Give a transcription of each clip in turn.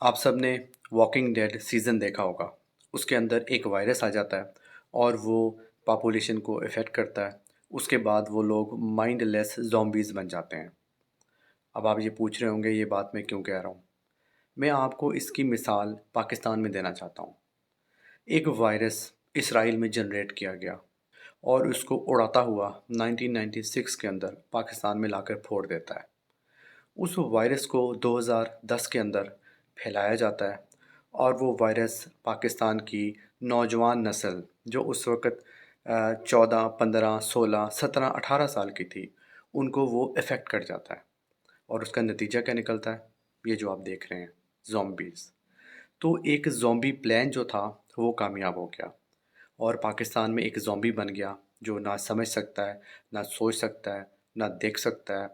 आप सब ने वॉकिंग डेड सीज़न देखा होगा। उसके अंदर एक वायरस आ जाता है और वो पॉपुलेशन को इफ़ेक्ट करता है। उसके बाद वो लोग माइंडलेस ज़ॉम्बीज़ बन जाते हैं। अब आप ये पूछ रहे होंगे ये बात मैं क्यों कह रहा हूँ? मैं आपको इसकी मिसाल पाकिस्तान में देना चाहता हूँ। एक वायरस इसराइल में जनरेट किया गया और उसको उड़ाता हुआ 1996 के अंदर पाकिस्तान में लाकर फोड़ देता है। उस वायरस को 2010 के अंदर फैलाया जाता है और वो वायरस पाकिस्तान की नौजवान नस्ल जो उस वक़्त 14, 15, 16, 17, 18 साल की थी, उनको वो इफ़ेक्ट कर जाता है और उसका नतीजा क्या निकलता है? ये जो आप देख रहे हैं, ज़ॉम्बीज़। तो एक ज़ॉम्बी प्लान जो था, वो कामयाब हो गया और पाकिस्तान में एक ज़ॉम्बी बन गया जो ना समझ सकता है, ना सोच सकता है, ना देख सकता है।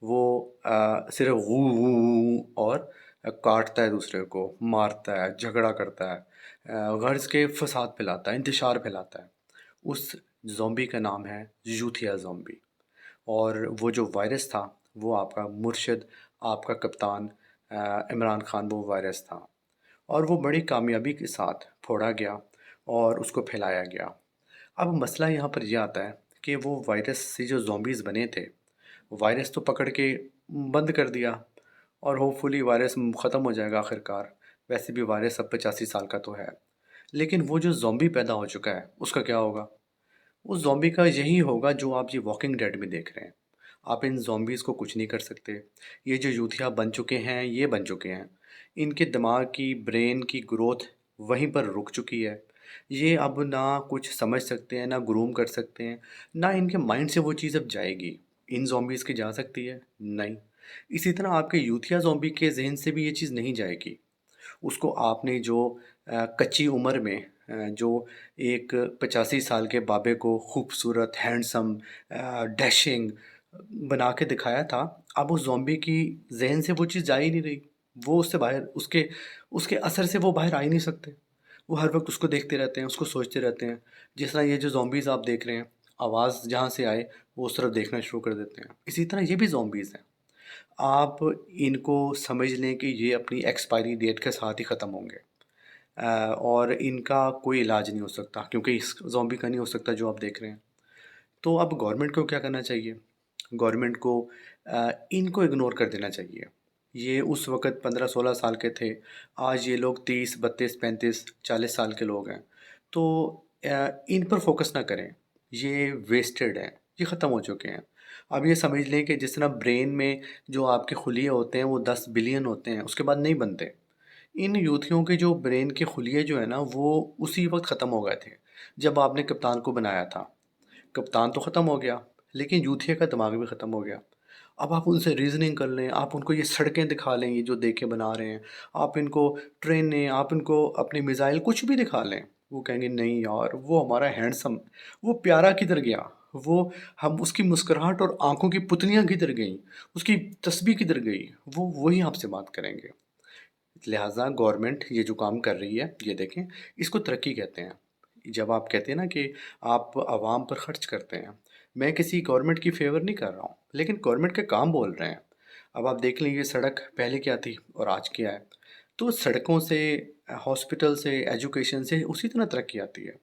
वो सिर्फ़ गू वू वू और काटता है दूसरे को, मारता है, झगड़ा करता है, गर्ज़ के फ़साद फैलाता है, इंतशार फैलाता है। उस ज़ॉम्बी का नाम है यूथिया ज़ॉम्बी और वो जो वायरस था, वो आपका मुर्शिद, आपका कप्तान इमरान खान वो वायरस था और वो बड़ी कामयाबी के साथ फोड़ा गया और उसको फैलाया गया। अब मसला यहाँ पर ये आता है कि वो वायरस से जो ज़ॉम्बीज़ बने थे, वायरस तो पकड़ के बंद कर दिया और होपफुली वायरस ख़त्म हो जाएगा आखिरकार। वैसे भी वायरस अब 85 साल का तो है। लेकिन वो जो ज़ॉम्बी पैदा हो चुका है, उसका क्या होगा? उस ज़ॉम्बी का यही होगा जो आप ये वॉकिंग डेड में देख रहे हैं। आप इन ज़ॉम्बीज़ को कुछ नहीं कर सकते। ये जो यूथिया बन चुके हैं, ये बन चुके हैं। इनके दिमाग की, ब्रेन की ग्रोथ वहीं पर रुक चुकी है। ये अब ना कुछ समझ सकते हैं, ना ग्रूम कर सकते हैं, ना इनके माइंड से वो चीज़ अब जाएगी। इन ज़ॉम्बीज़ की जा सकती है? नहीं। इसी तरह आपके यूथिया ज़ॉम्बी के ज़हन से भी ये चीज़ नहीं जाएगी। उसको आपने जो कच्ची उम्र में जो एक 85 साल के बाबे को खूबसूरत, हैंडसम, डैशिंग बना के दिखाया था, अब उस ज़ॉम्बी की ज़हन से वो चीज़ जा ही नहीं रही। वो उससे बाहर उसके उसके असर से वो बाहर आ ही नहीं सकते। वो हर वक़्त उसको देखते रहते हैं, उसको सोचते रहते हैं। जिस तरह ये जो ज़ॉम्बीज़ आप देख रहे हैं, आवाज़ जहाँ से आए, वो उस तरफ देखना शुरू कर देते हैं। इसी तरह ये भी ज़ॉम्बीज़ हैं। आप इनको समझ लें कि ये अपनी एक्सपायरी डेट के साथ ही ख़त्म होंगे और इनका कोई इलाज नहीं हो सकता क्योंकि इस ज़ॉम्बी का नहीं हो सकता जो आप देख रहे हैं। तो अब गवर्नमेंट को क्या करना चाहिए? गवर्नमेंट को इनको इग्नोर कर देना चाहिए। ये उस वक़्त 15-16 साल के थे, आज ये लोग 30, 32, 35, 40 साल के लोग हैं। तो इन पर फ़ोकस ना करें, ये वेस्टेड हैं, ये ख़त्म हो चुके हैं। अब ये समझ लें कि जिस तरह ब्रेन में जो आपके खुलिये होते हैं वो 10 बिलियन होते हैं, उसके बाद नहीं बनते। इन यूथियों के जो ब्रेन के खुलिये जो है ना वो उसी वक़्त ख़त्म हो गए थे, जब आपने कप्तान को बनाया था। कप्तान तो ख़त्म हो गया, लेकिन यूथिया का दिमाग भी ख़त्म हो गया। अब आप उनसे रीज़निंग कर लें, आप उनको ये सड़कें दिखा लें, ये जो देखे बना रहे हैं, आप इनको ट्रेनें, आप इनको अपनी मिसाइल कुछ भी दिखा लें, वो कहेंगे नहीं यार, वो हमारा हैंडसम, वो प्यारा किधर गया? वो हम उसकी मुस्कुराहट और आँखों की पुतलियाँ किधर गईं? उसकी तस्बीह किधर गई? वो वही आपसे बात करेंगे। लिहाजा गवर्नमेंट ये जो काम कर रही है, ये देखें, इसको तरक्की कहते हैं। जब आप कहते हैं ना कि आप आवाम पर खर्च करते हैं, मैं किसी गवर्नमेंट की फ़ेवर नहीं कर रहा हूँ, लेकिन गवर्नमेंट के काम बोल रहे हैं। अब आप देख लें ये सड़क पहले क्या थी और आज क्या है। तो सड़कों से, हॉस्पिटल से, एजुकेशन से उसी तरह तरक्की आती है।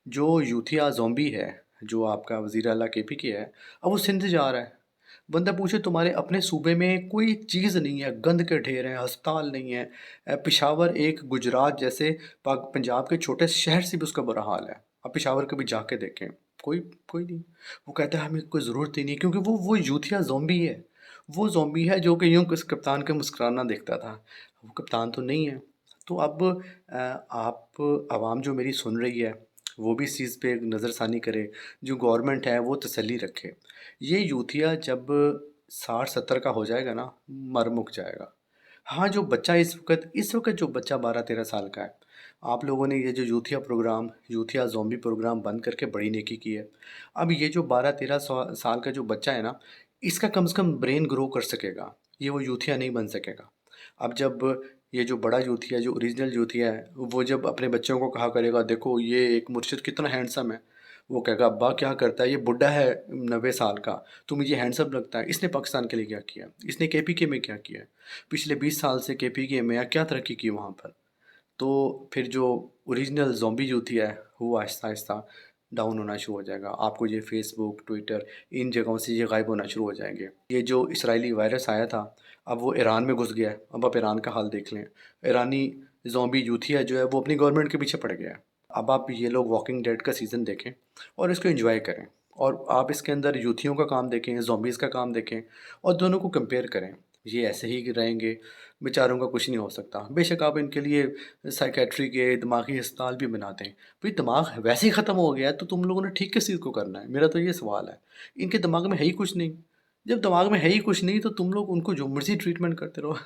जो यूथिया ज़ॉम्बी है, जो आपका वज़ीर आला केपी के है, अब वो सिंध जा रहा है। बंदा पूछे तुम्हारे अपने सूबे में कोई चीज़ नहीं है, गंद के ढेर हैं, अस्पताल नहीं है। पेशावर एक गुजरात जैसे पंजाब के छोटे शहर से भी उसका बुरा हाल है। आप पेशावर कभी जाके देखें, कोई कोई नहीं। वो कहता है हमें कोई ज़रूरत ही नहीं क्योंकि वो यूथिया ज़ॉम्बी है। वो ज़ॉम्बी है जो कि यूँ किस कप्तान का मुस्कुराना देखता था। वो कप्तान तो नहीं है। तो अब आप आवाम जो मेरी सुन रही है, वो भी इस चीज़ पे नज़रसानी करे, जो गवर्नमेंट है वो तसल्ली रखे। ये यूथिया जब 60-70 का हो जाएगा ना, मर मुक जाएगा। हाँ, जो बच्चा इस वक़्त जो बच्चा 12-13 साल का है, आप लोगों ने ये जो यूथिया प्रोग्राम, यूथिया ज़ॉम्बी प्रोग्राम बंद करके बड़ी नेकी की है। अब ये जो 12-13 साल का जो बच्चा है ना, इसका कम से कम ब्रेन ग्रो कर सकेगा, ये वो यूथिया नहीं बन सकेगा। अब जब ये जो बड़ा यूथिया, जो ओरिजिनल यूथिया है, वो जब अपने बच्चों को कहा करेगा, देखो ये एक मुर्शिद कितना हैंडसम है, वो कहेगा अब्बा क्या करता है ये, बुढ़ा है 90 साल का, तो मुझे हैंडसम लगता है, इसने पाकिस्तान के लिए क्या किया, इसने केपीके में क्या किया, पिछले 20 साल से केपीके में क्या तरक्की की वहाँ पर। तो फिर जो ओरिजिनल ज़ॉम्बी यूथ है वो आहिस्ता आहिस्ता डाउन होना शुरू हो जाएगा। आपको ये फेसबुक, ट्विटर, इन जगहों से ये गायब होना शुरू हो जाएंगे। ये जो इसराइली वायरस आया था, अब वो ईरान में घुस गया है। अब आप ईरान का हाल देख लें। ईरानी ज़ॉम्बी यूथिया जो है वो अपनी गवर्नमेंट के पीछे पड़ गया है। अब आप ये लोग वॉकिंग डेड का सीज़न देखें और इसको एंजॉय करें, और आप इसके अंदर यूथियों का काम देखें, ज़ॉम्बीज़ का काम देखें, और दोनों को कंपेयर करें। ये ऐसे ही रहेंगे, बेचारों का कुछ नहीं हो सकता। बेशक आप इनके लिए साइकेट्री के दिमागी अस्पताल भी बना दें। भाई दिमाग वैसे ही ख़त्म हो गया है तो तुम लोगों ने ठीक किस चीज़ को करना है? मेरा तो ये सवाल है। इनके दिमाग में है ही कुछ नहीं। जब दिमाग में है ही कुछ नहीं तो तुम लोग उनको जो मर्ज़ी ट्रीटमेंट करते रहो।